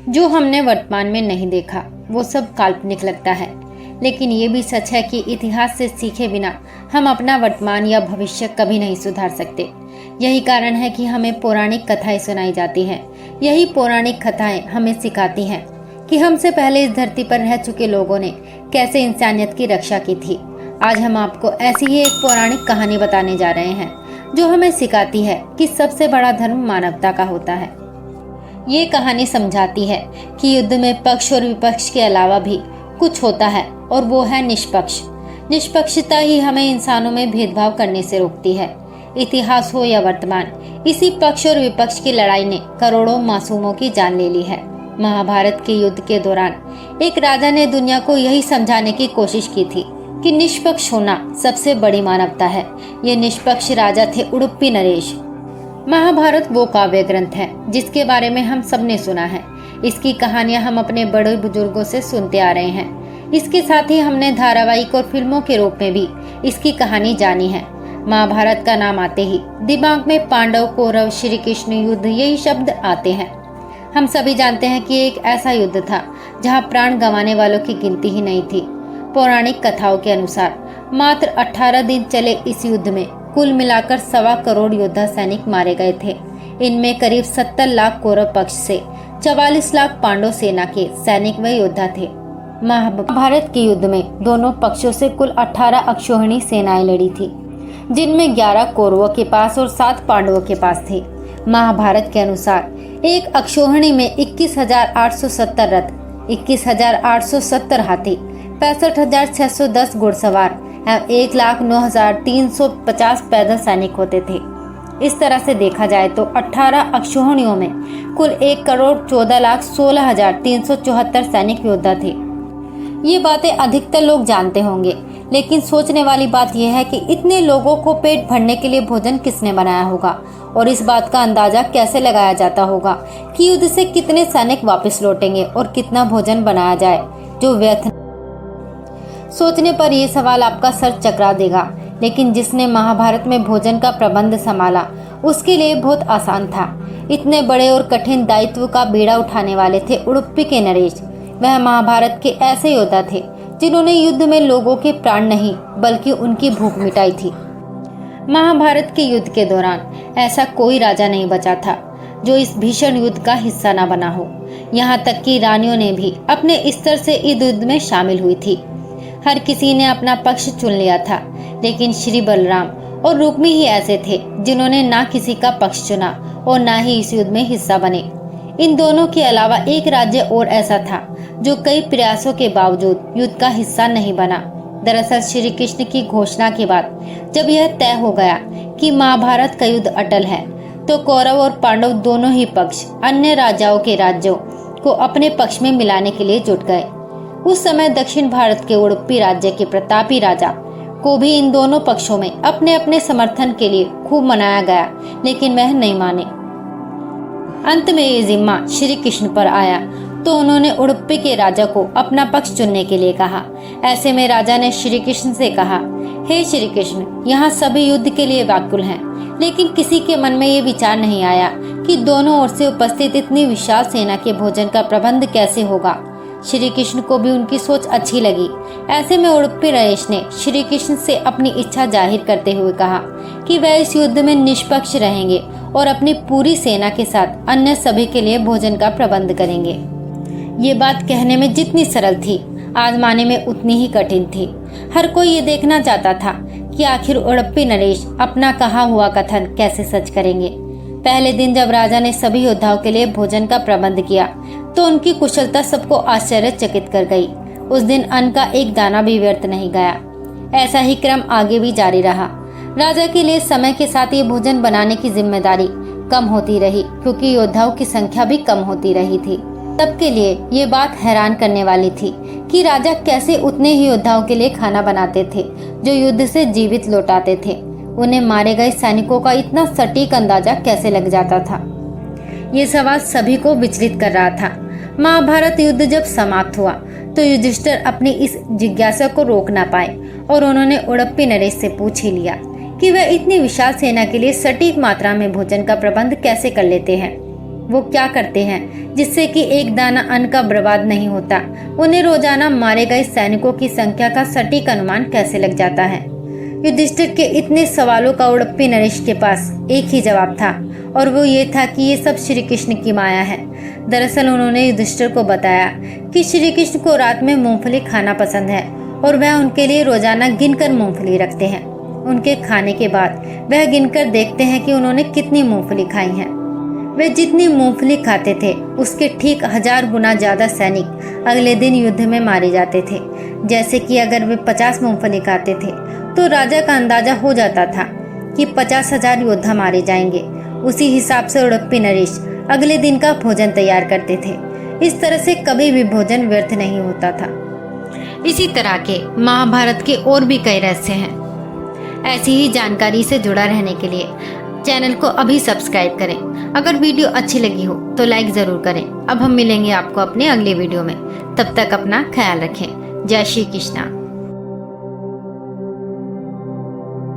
जो हमने वर्तमान में नहीं देखा वो सब काल्पनिक लगता है, लेकिन ये भी सच है कि इतिहास से सीखे बिना हम अपना वर्तमान या भविष्य कभी नहीं सुधार सकते। यही कारण है कि हमें पौराणिक कथाएं सुनाई जाती हैं। यही पौराणिक कथाएं हमें सिखाती हैं कि हमसे पहले इस धरती पर रह चुके लोगों ने कैसे इंसानियत की रक्षा की थी। आज हम आपको ऐसी ही एक पौराणिक कहानी बताने जा रहे हैं जो हमें सिखाती है कि सबसे बड़ा धर्म मानवता का होता है। ये कहानी समझाती है कि युद्ध में पक्ष और विपक्ष के अलावा भी कुछ होता है और वो है निष्पक्ष। निष्पक्षता ही हमें इंसानों में भेदभाव करने से रोकती है। इतिहास हो या वर्तमान, इसी पक्ष और विपक्ष की लड़ाई ने करोड़ों मासूमों की जान ले ली है। महाभारत के युद्ध के दौरान एक राजा ने दुनिया को यही समझाने की कोशिश की थी कि निष्पक्ष होना सबसे बड़ी मानवता है। ये निष्पक्ष राजा थे उडुप्पी नरेश। महाभारत वो काव्य ग्रंथ है जिसके बारे में हम सबने सुना है। इसकी कहानियां हम अपने बड़े बुजुर्गों से सुनते आ रहे हैं। इसके साथ ही हमने धारावाहिक और फिल्मों के रूप में भी इसकी कहानी जानी है। महाभारत का नाम आते ही दिमाग में पांडव, कौरव, श्री कृष्ण, युद्ध यही शब्द आते हैं। हम सभी जानते हैं कि एक ऐसा युद्ध था जहां प्राण गंवाने वालों की गिनती ही नहीं थी। पौराणिक कथाओं के अनुसार मात्र 18 दिन चले इस युद्ध में कुल मिलाकर 1.25 करोड़ योद्धा सैनिक मारे गए थे। इनमें करीब 70 लाख कौरव पक्ष से 44 लाख पांडव सेना के सैनिक व योद्धा थे। महाभारत के युद्ध में दोनों पक्षों से कुल 18 अक्षौहिणी सेनाएं लड़ी थी, जिनमें 11 कौरवों के पास और 7 पांडवों के पास थे। महाभारत के अनुसार एक अक्षौहिणी में 21,870 रथ, 21,870 हाथी, 65,610 घुड़सवार एवं 1,09,350 पैदल सैनिक होते थे। इस तरह से देखा जाए तो 18 अक्षौहिणियों में कुल 1,14,16,374 सैनिक योद्धा थे। ये बातें अधिकतर लोग जानते होंगे, लेकिन सोचने वाली बात यह है कि इतने लोगों को पेट भरने के लिए भोजन किसने बनाया होगा और इस बात का अंदाजा कैसे लगाया जाता होगा कि युद्ध से कितने सैनिक वापस लौटेंगे और कितना भोजन बनाया जाए जो व्यर्थ। सोचने पर यह सवाल आपका सर चकरा देगा, लेकिन जिसने महाभारत में भोजन का प्रबंध संभाला उसके लिए बहुत आसान था। इतने बड़े और कठिन दायित्व का बीड़ा उठाने वाले थे उडुप्पी के नरेश। वह महाभारत के ऐसे योद्धा थे जिन्होंने युद्ध में लोगों के प्राण नहीं बल्कि उनकी भूख मिटाई थी। महाभारत के युद्ध के दौरान ऐसा कोई राजा नहीं बचा था जो इस भीषण युद्ध का हिस्सा न बना हो। यहाँ तक कि रानियों ने भी अपने स्तर से इस युद्ध में शामिल हुई थी। हर किसी ने अपना पक्ष चुन लिया था, लेकिन श्री बलराम और रुक्मी ही ऐसे थे जिन्होंने ना किसी का पक्ष चुना और ना ही इस युद्ध में हिस्सा बने। इन दोनों के अलावा एक राज्य और ऐसा था जो कई प्रयासों के बावजूद युद्ध का हिस्सा नहीं बना। दरअसल श्री कृष्ण की घोषणा के बाद जब यह तय हो गया कि महाभारत का युद्ध अटल है, तो कौरव और पांडव दोनों ही पक्ष अन्य राजाओं के राज्यों को अपने पक्ष में मिलाने के लिए जुट गए। उस समय दक्षिण भारत के उडुप्पी राज्य के प्रतापी राजा को भी इन दोनों पक्षों में अपने अपने समर्थन के लिए खूब मनाया गया, लेकिन वह नहीं माने। अंत में ये जिम्मा श्री कृष्ण पर आया तो उन्होंने उडुप्पी के राजा को अपना पक्ष चुनने के लिए कहा। ऐसे में राजा ने श्री कृष्ण से कहा, हे श्री कृष्ण, यहाँ सभी युद्ध के लिए व्याकुल हैं, लेकिन किसी के मन में ये विचार नहीं आया कि दोनों ओर से उपस्थित इतनी विशाल सेना के भोजन का प्रबंध कैसे होगा। श्री कृष्ण को भी उनकी सोच अच्छी लगी। ऐसे में उडुप्पी नरेश ने श्री कृष्ण से अपनी इच्छा जाहिर करते हुए कहा कि वह इस युद्ध में निष्पक्ष रहेंगे और अपनी पूरी सेना के साथ अन्य सभी के लिए भोजन का प्रबंध करेंगे। ये बात कहने में जितनी सरल थी, आजमाने में उतनी ही कठिन थी। हर कोई ये देखना चाहता था कि आखिर उडुप्पी नरेश अपना कहा हुआ कथन कैसे सच करेंगे। पहले दिन जब राजा ने सभी योद्धाओं के लिए भोजन का प्रबंध किया तो उनकी कुशलता सबको आश्चर्यचकित कर गई। उस दिन अन्न का एक दाना भी व्यर्थ नहीं गया। ऐसा ही क्रम आगे भी जारी रहा। राजा के लिए समय के साथ ये भोजन बनाने की जिम्मेदारी कम होती रही, क्योंकि योद्धाओं की संख्या भी कम होती रही थी। सबके लिए ये बात हैरान करने वाली थी कि राजा कैसे उतने ही योद्धाओं के लिए खाना बनाते थे जो युद्ध से जीवित लौटाते थे। उन्हें मारे गए सैनिकों का इतना सटीक अंदाजा कैसे लग जाता था, ये सवाल सभी को विचलित कर रहा था। महाभारत युद्ध जब समाप्त हुआ तो युधिष्ठिर अपनी इस जिज्ञासा को रोक ना पाए और उन्होंने उडुप्पी नरेश से पूछ ही लिया कि वह इतनी विशाल सेना के लिए सटीक मात्रा में भोजन का प्रबंध कैसे कर लेते हैं। वो क्या करते हैं जिससे कि एक दाना अन्न का बर्बाद नहीं होता। उन्हें रोजाना मारे गए सैनिकों की संख्या का सटीक अनुमान कैसे लग जाता है। युधिष्ठिर के इतने सवालों का उडुपी नरेश के पास एक ही जवाब था, और वो ये था कि ये सब श्री कृष्ण की माया है। दरअसल उन्होंने युधिष्ठिर को बताया कि श्री कृष्ण को रात में मूंगफली खाना पसंद है और वह उनके लिए रोजाना गिनकर मूंगफली रखते हैं। उनके खाने के बाद वह गिनकर देखते हैं कि उन्होंने कितनी मूंगफली खाई है। वे जितनी मूंगफली खाते थे उसके ठीक 1000 गुना ज्यादा सैनिक अगले दिन युद्ध में मारे जाते थे। जैसे कि अगर वे 50 मूंगफली खाते थे तो राजा का अंदाजा हो जाता था कि 50,000 योद्धा मारे जाएंगे। उसी हिसाब से उडुपी नरेश अगले दिन का भोजन तैयार करते थे। इस तरह से कभी भी भोजन व्यर्थ नहीं होता था। इसी तरह के महाभारत के और भी कई रहस्य हैं। ऐसी ही जानकारी से जुड़ा रहने के लिए चैनल को अभी सब्सक्राइब करें। अगर वीडियो अच्छी लगी हो तो लाइक जरूर करें। अब हम मिलेंगे आपको अपने अगले वीडियो में। तब तक अपना ख्याल रखें। जय श्री कृष्णा।